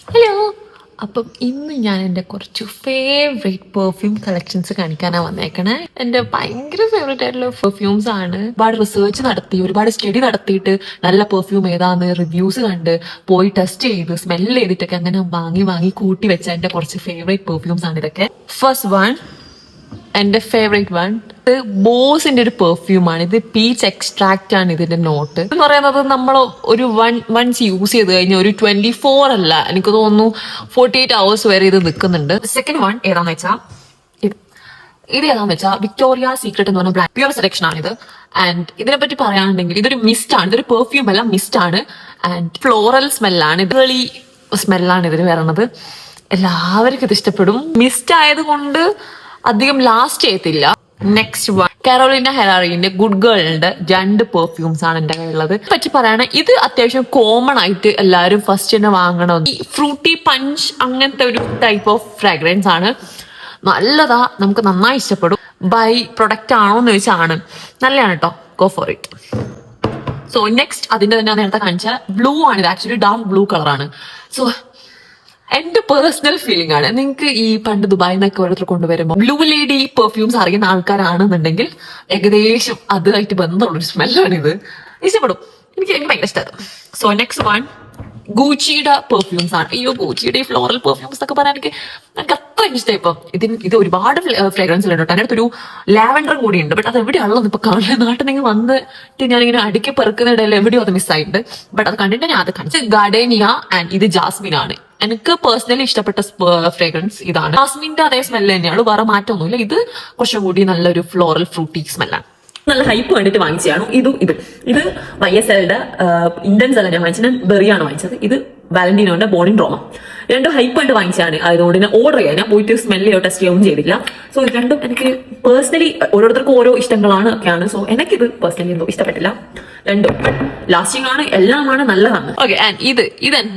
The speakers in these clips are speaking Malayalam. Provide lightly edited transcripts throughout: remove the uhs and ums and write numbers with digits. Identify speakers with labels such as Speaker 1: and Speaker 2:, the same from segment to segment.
Speaker 1: ഹലോ. അപ്പം ഇന്ന് ഞാൻ എൻ്റെ കുറച്ച് ഫേവറേറ്റ് പെർഫ്യൂം കളക്ഷൻസ് കാണിക്കാനാണ് വന്നേക്കണേ. എൻ്റെ ഭയങ്കര ഫേവറേറ്റ് ആയിട്ടുള്ള പെർഫ്യൂംസ് ആണ്. ഒരുപാട് റിസർച്ച് നടത്തി, ഒരുപാട് സ്റ്റഡി നടത്തിയിട്ട് നല്ല പെർഫ്യൂം ഏതാന്ന് റിവ്യൂസ് കണ്ട് പോയി ടെസ്റ്റ് ചെയ്ത് സ്മെല്ല് ചെയ്തിട്ടൊക്കെ അങ്ങനെ വാങ്ങി കൂട്ടി വെച്ച എൻ്റെ കുറച്ച് ഫേവറേറ്റ് പെർഫ്യൂംസ് ആണ് ഇതൊക്കെ. ഫസ്റ്റ് വൺ, എന്റെ ഫേവറേറ്റ് വൺ, ഇത് ബോസിന്റെ ഒരു പെർഫ്യൂമാണ്. ഇത് പീച്ച് എക്സ്ട്രാക്റ്റ് ആണ് ഇതിന്റെ നോട്ട് എന്ന് പറയുന്നത്. നമ്മൾ ഒരു വൺസ് യൂസ് ചെയ്ത് കഴിഞ്ഞാൽ ഒരു 24 അല്ല, എനിക്ക് തോന്നുന്നു 48 hours വരെ ഇത് നിൽക്കുന്നുണ്ട്. സെക്കൻഡ് വൺ ഏതാന്ന് വെച്ചാൽ ഇത് ഏതാന്ന് വെച്ചാൽ വിക്ടോറിയ സീക്രട്ട് എന്ന് പറഞ്ഞ ബ്രാൻഡ് പ്യുവർ സെലക്ഷൻ ആണ് ഇത്. ആൻഡ് ഇതിനെ പറ്റി പറയുകയാണെങ്കിൽ ഇതൊരു മിസ്റ്റ് ആണ്, ഇതൊരു പെർഫ്യൂം അല്ല, മിസ്റ്റ് ആണ്. ആൻഡ് ഫ്ലോറൽ സ്മെല്ലാണ്, ഇതളി സ്മെല്ലാണ് ഇതിന് വരണത്. എല്ലാവർക്കും ഇത് ഇഷ്ടപ്പെടും. മിസ്റ്റ് ആയതുകൊണ്ട് അധികം ലാസ്റ്റ് ചെയ്യത്തില്ല. നെക്സ്റ്റ് വൺ, കാരോലിന ഹെറാറിന്റെ ഗുഡ് ഗേളിന്റെ 2 പെർഫ്യൂംസ് ആണ് എന്റെ കയ്യിലുള്ളത്. പറ്റി പറയണ ഇത് അത്യാവശ്യം കോമൺ ആയിട്ട് എല്ലാവരും ഫസ്റ്റ് തന്നെ വാങ്ങണം. ഈ ഫ്രൂട്ടി പഞ്ച് അങ്ങനത്തെ ഒരു ടൈപ്പ് ഓഫ് ഫ്രാഗ്രൻസ് ആണ്. നല്ലതാ, നമുക്ക് നന്നായി ഇഷ്ടപ്പെടും. ബൈ പ്രൊഡക്റ്റ് ആണോ എന്ന് ചോദിച്ചാണ്, നല്ലതാണ് കേട്ടോ, go for it. So next, അതിന്റെ തന്നെ നേരത്തെ കാണിച്ച ബ്ലൂ ആണ്. ഇത് ആക്ച്വലി ഡാർക്ക് ബ്ലൂ കളറാണ്. സോ എന്റെ പേഴ്സണൽ ഫീലിംഗ് ആണ്. നിങ്ങൾക്ക് ഈ പണ്ട് ദുബായിൽ നിന്നൊക്കെ ഓരോരുത്തർ കൊണ്ടുവരുമ്പോൾ ബ്ലൂ ലേഡി പെർഫ്യൂംസ് അറിയുന്ന ആൾക്കാരാണെന്നുണ്ടെങ്കിൽ ഏകദേശം അതുമായിട്ട് ബന്ധമുള്ളൊരു സ്മെല്ലാണിത്. ഇഷ്ടപ്പെടും, എനിക്ക് ഭയങ്കര ഇഷ്ടമാണ്. സോ നെക്സ്റ്റ് വൺ, ഗൂച്ചിയുടെ പെർഫ്യൂംസ് ആണ്. അയ്യോ, ഗൂച്ചിയുടെ ഈ ഫ്ലോറൽ പെർഫ്യൂംസ് എന്നൊക്കെ പറയാൻ എനിക്ക് അത്ര ഇഷ്ടമായി. ഇപ്പം ഇത് ഒരുപാട് ഫ്രാഗ്രൻസ് ഉണ്ട് കേട്ടോ. അതിനകത്തൊരു ലാവൻഡർ കൂടി ഉണ്ട്, ബട്ട് അത് എവിടെയാണല്ലോ ഇപ്പൊ കാണില്ല. നാട്ടിൽ നിങ്ങൾ വന്നിട്ട് ഞാനിങ്ങനെ അടുക്കി പെറുക്കുന്നതിടയിൽ എവിടെയോ അത് മിസ്സായിട്ടുണ്ട്. ബട്ട് അത് കണ്ടിട്ട് ഞാൻ അത് കാണിച്ചത് ഗാർഡേനിയ ആൻഡ് ഇത് ജാസ്മിൻ ആണ്. എനിക്ക് പേഴ്സണലി ഇഷ്ടപ്പെട്ട ഫ്രാഗ്രൻസ് ഇതാണ്. ജാസ്മിന്റെ അതേ സ്മെല്ല് തന്നെയാണ്, വേറെ മാറ്റമൊന്നുമില്ല. ഇത് കുറച്ചും കൂടി നല്ലൊരു ഫ്ലോറൽ ഫ്രൂട്ടി സ്മെല്ലാണ്. നല്ല ഹൈപ്പ് കണ്ടിട്ട് വാങ്ങിച്ചതാണ്. ഇത് YSLന്റെ ഇന്ത്യൻസ് അല്ല ഞാൻ വാങ്ങിച്ചത്, ബെറിയാണ് വാങ്ങിച്ചത്. ഇത് വാലന്റീനോന്റെ ബോണിൻ റോമ. രണ്ടും ഹൈപ്പ് കണ്ട് വാങ്ങിച്ചാണ്, അതുകൊണ്ട് ഞാൻ ഓർഡർ ചെയ്യാൻ, ഞാൻ പോയിട്ട് സ്മെല്ല് ചെയ്യോ ടെസ്റ്റ് ചെയ്യൊന്നും ചെയ്തില്ല. സോ ഇത് രണ്ടും എനിക്ക് പേഴ്സണലി, ഓരോരുത്തർക്കും ഓരോ ഇഷ്ടങ്ങളാണ് ഒക്കെയാണ്. സോ എനിക്കിത് പേഴ്സണലി എന്തോ ഇഷ്ടപ്പെട്ടില്ല. രണ്ടും ലാസ്റ്റിംഗ് ആണ്, എല്ലാമാണ്, നല്ലതാണ്. ഓക്കെ, ആൻഡ് ഇത്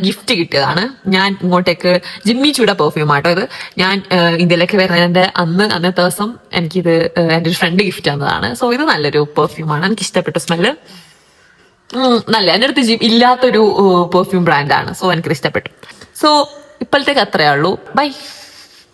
Speaker 1: ഗിഫ്റ്റ് കിട്ടിയതാണ്. ഞാൻ ഇങ്ങോട്ടേക്ക് ജിമ്മി ചൂട പെർഫ്യൂം ആട്ടോ ഇത്. ഞാൻ ഇന്ത്യയിലേക്ക് വരുന്നതിന്റെ അന്നത്തെ ദിവസം എനിക്കിത് എൻ്റെ ഒരു ഫ്രണ്ട് ഗിഫ്റ്റ് തന്നതാണ്. സോ ഇത് നല്ലൊരു പെർഫ്യൂമാണ്, എനിക്ക് ഇഷ്ടപ്പെട്ട സ്മെല്ല് നല്ല. എൻ്റെ അടുത്ത് ഇല്ലാത്തൊരു പെർഫ്യൂം ബ്രാൻഡാണ്. സോ എനിക്കിത് ഇഷ്ടപ്പെട്ടു. സോ ഇപ്പോഴത്തേക്ക് അത്രയേ ഉള്ളൂ. ബൈ.